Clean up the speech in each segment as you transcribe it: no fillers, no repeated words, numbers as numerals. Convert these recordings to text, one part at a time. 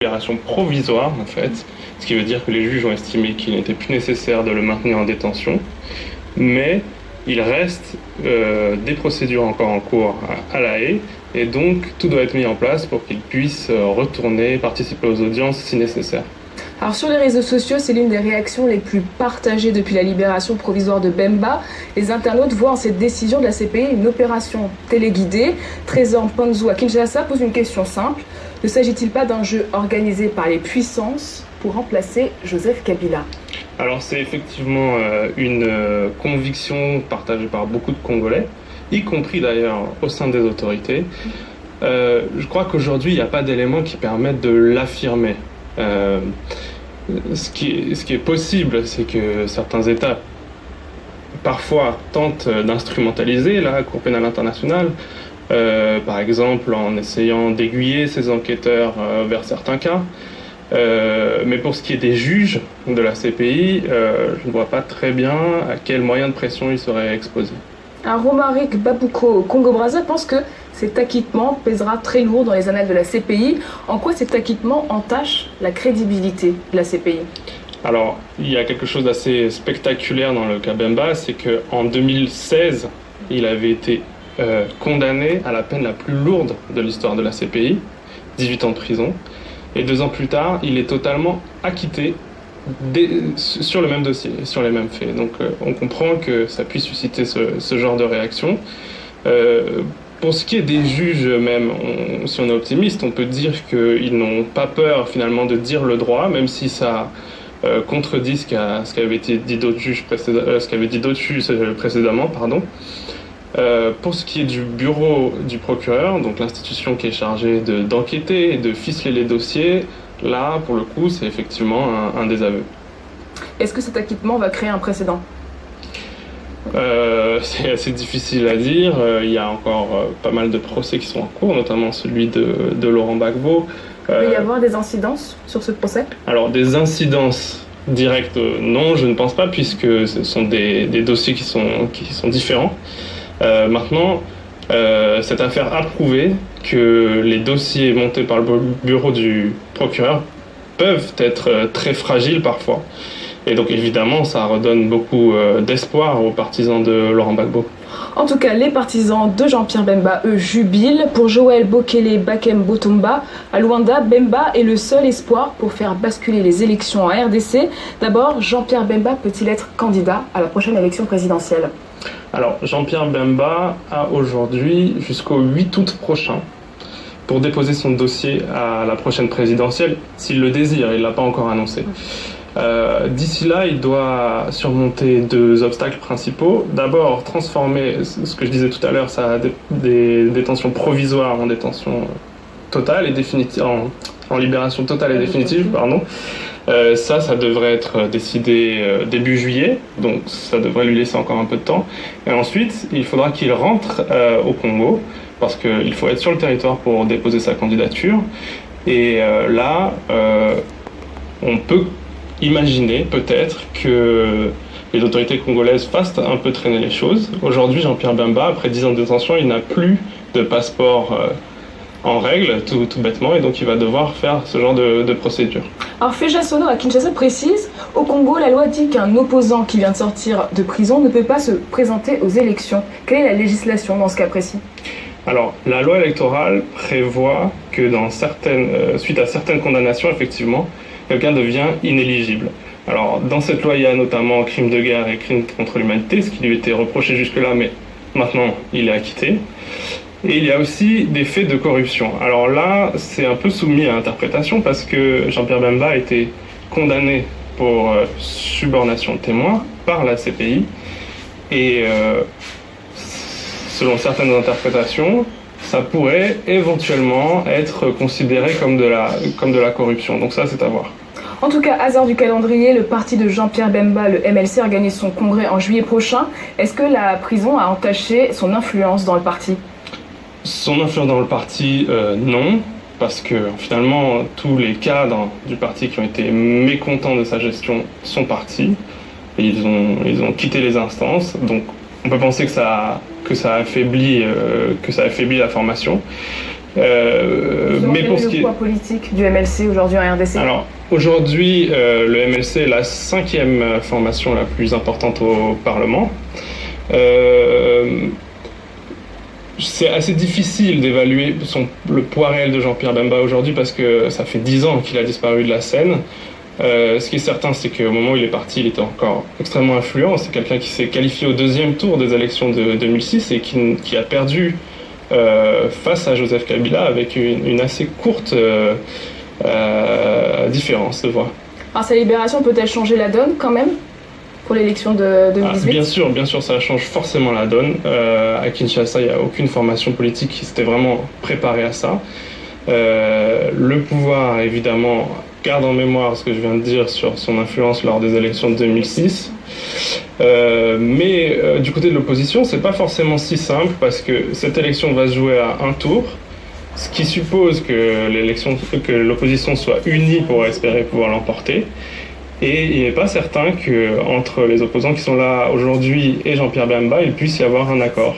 libération provisoire, en fait, ce qui veut dire que les juges ont estimé qu'il n'était plus nécessaire de le maintenir en détention, mais il reste des procédures encore en cours à La Haye, et donc tout doit être mis en place pour qu'il puisse retourner, participer aux audiences si nécessaire. Alors sur les réseaux sociaux, c'est l'une des réactions les plus partagées depuis la libération provisoire de Bemba. Les internautes voient en cette décision de la CPI une opération téléguidée. Trésor Panzou à Kinshasa pose une question simple. Ne s'agit-il pas d'un jeu organisé par les puissances pour remplacer Joseph Kabila ? Alors c'est effectivement une conviction partagée par beaucoup de Congolais, y compris d'ailleurs au sein des autorités. Je crois qu'aujourd'hui, il n'y a pas d'éléments qui permettent de l'affirmer. Ce qui est possible, c'est que certains États parfois tentent d'instrumentaliser la Cour pénale internationale, par exemple en essayant d'aiguiller ces enquêteurs vers certains cas. Mais pour ce qui est des juges de la CPI, je ne vois pas très bien à quels moyens de pression ils seraient exposés. Romaric Babuko au Congo-Brazza pense que cet acquittement pèsera très lourd dans les annales de la CPI. En quoi cet acquittement entache la crédibilité de la CPI ? Alors, il y a quelque chose d'assez spectaculaire dans le cas Bemba, c'est qu'en 2016, il avait été condamné à la peine la plus lourde de l'histoire de la CPI, 18 ans de prison. Et 2 ans plus tard, il est totalement acquitté sur le même dossier, sur les mêmes faits. Donc on comprend que ça puisse susciter ce genre de réaction. Pour ce qui est des juges eux-mêmes, si on est optimiste, on peut dire qu'ils n'ont pas peur finalement de dire le droit, même si ça contredit ce qu'avaient dit d'autres juges précédemment. Pour ce qui est du bureau du procureur, donc l'institution qui est chargée d'enquêter et de ficeler les dossiers, là, pour le coup, c'est effectivement un désaveu. Est-ce que cet acquittement va créer un précédent ? C'est assez difficile à dire. Il y a encore pas mal de procès qui sont en cours, notamment celui de Laurent Gbagbo. Il peut y avoir des incidences sur ce procès ? Alors, des incidences directes, non, je ne pense pas, puisque ce sont des dossiers qui sont différents. Maintenant, cette affaire a prouvé que les dossiers montés par le bureau du procureur peuvent être très fragiles parfois. Et donc évidemment, ça redonne beaucoup d'espoir aux partisans de Laurent Gbagbo. En tout cas, les partisans de Jean-Pierre Bemba, eux, jubilent. Pour Joël Bokele Bakem Botomba, à Luanda, Bemba est le seul espoir pour faire basculer les élections en RDC. D'abord, Jean-Pierre Bemba peut-il être candidat à la prochaine élection présidentielle ? Alors, Jean-Pierre Bemba a aujourd'hui jusqu'au 8 août prochain pour déposer son dossier à la prochaine présidentielle, s'il le désire, il ne l'a pas encore annoncé. D'ici là, il doit surmonter 2 obstacles principaux. D'abord, transformer ce que je disais tout à l'heure, sa détention provisoire en détention totale et définitive, en libération totale et définitive, pardon. Ça devrait être décidé début juillet, donc ça devrait lui laisser encore un peu de temps. Et ensuite, il faudra qu'il rentre au Congo, parce qu'il faut être sur le territoire pour déposer sa candidature. Et là, on peut imaginer peut-être que les autorités congolaises fassent un peu traîner les choses. Aujourd'hui, Jean-Pierre Bemba, après 10 ans de détention, il n'a plus de passeport en règle, tout bêtement, et donc il va devoir faire ce genre de procédure. Alors Feja Sono à Kinshasa précise, au Congo, la loi dit qu'un opposant qui vient de sortir de prison ne peut pas se présenter aux élections. Quelle est la législation dans ce cas précis ? Alors, la loi électorale prévoit que suite à certaines condamnations, effectivement, quelqu'un devient inéligible. Alors, dans cette loi, il y a notamment crime de guerre et crime contre l'humanité, ce qui lui était reproché jusque-là, mais maintenant, il est acquitté. Et il y a aussi des faits de corruption. Alors là, c'est un peu soumis à interprétation parce que Jean-Pierre Bemba a été condamné pour subornation de témoin par la CPI. Et selon certaines interprétations, ça pourrait éventuellement être considéré comme de la corruption. Donc ça, c'est à voir. En tout cas, hasard du calendrier, le parti de Jean-Pierre Bemba, le MLC, organise son congrès en juillet prochain. Est-ce que la prison a entaché son influence dans le parti ? Son influence dans le parti, non, parce que finalement, tous les cadres du parti qui ont été mécontents de sa gestion sont partis. Et ils ont quitté les instances. Donc on peut penser que ça affaiblit la formation. Mais pour ce qui est le poids politique du MLC aujourd'hui en RDC? Alors aujourd'hui, le MLC est la 5e formation la plus importante au Parlement. C'est assez difficile d'évaluer le poids réel de Jean-Pierre Bemba aujourd'hui parce que ça fait 10 ans qu'il a disparu de la scène. Ce qui est certain, c'est qu'au moment où il est parti, il était encore extrêmement influent. C'est quelqu'un qui s'est qualifié au 2e tour des élections de 2006 et qui a perdu face à Joseph Kabila avec une assez courte différence de voix. Alors sa libération peut-elle changer la donne quand même pour l'élection de 2018? Bien sûr, ça change forcément la donne. À Kinshasa, il n'y a aucune formation politique qui s'était vraiment préparée à ça. Le pouvoir, évidemment, garde en mémoire ce que je viens de dire sur son influence lors des élections de 2006. Mais du côté de l'opposition, c'est pas forcément si simple parce que cette élection va se jouer à un tour, ce qui suppose que l'opposition soit unie pour espérer pouvoir l'emporter. Et il n'est pas certain qu'entre les opposants qui sont là aujourd'hui et Jean-Pierre Bemba, il puisse y avoir un accord.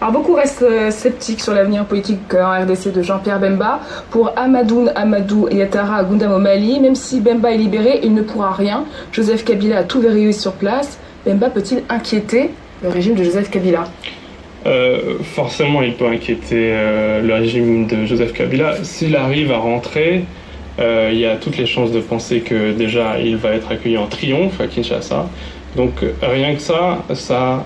Alors beaucoup restent sceptiques sur l'avenir politique en RDC de Jean-Pierre Bemba. Pour Amadou Ouattara Gundam au Mali, même si Bemba est libéré, il ne pourra rien. Joseph Kabila a tout verrouillé sur place. Bemba peut-il inquiéter le régime de Joseph Kabila? Forcément, il peut inquiéter le régime de Joseph Kabila. S'il arrive à rentrer, il y a toutes les chances de penser que déjà il va être accueilli en triomphe à Kinshasa. Donc rien que ça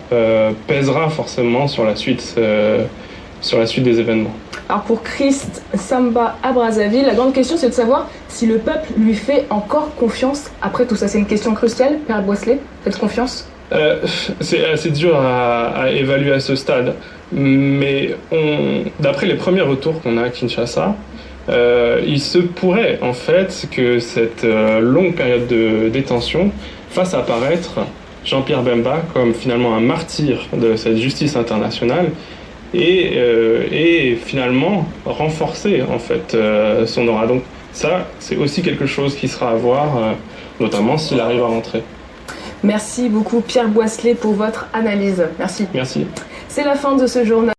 pèsera forcément sur la suite des événements. Alors pour Christ Samba à Brazzaville, la grande question c'est de savoir si le peuple lui fait encore confiance après tout ça. C'est une question cruciale, Père Boisselet, faites confiance? C'est assez dur à évaluer à ce stade, mais d'après les premiers retours qu'on a à Kinshasa, il se pourrait en fait que cette longue période de détention fasse apparaître Jean-Pierre Bemba comme finalement un martyr de cette justice internationale et finalement renforcer en fait son aura. Donc ça, c'est aussi quelque chose qui sera à voir, notamment s'il arrive à rentrer. Merci beaucoup Pierre Boisselet pour votre analyse. Merci. Merci. C'est la fin de ce journal.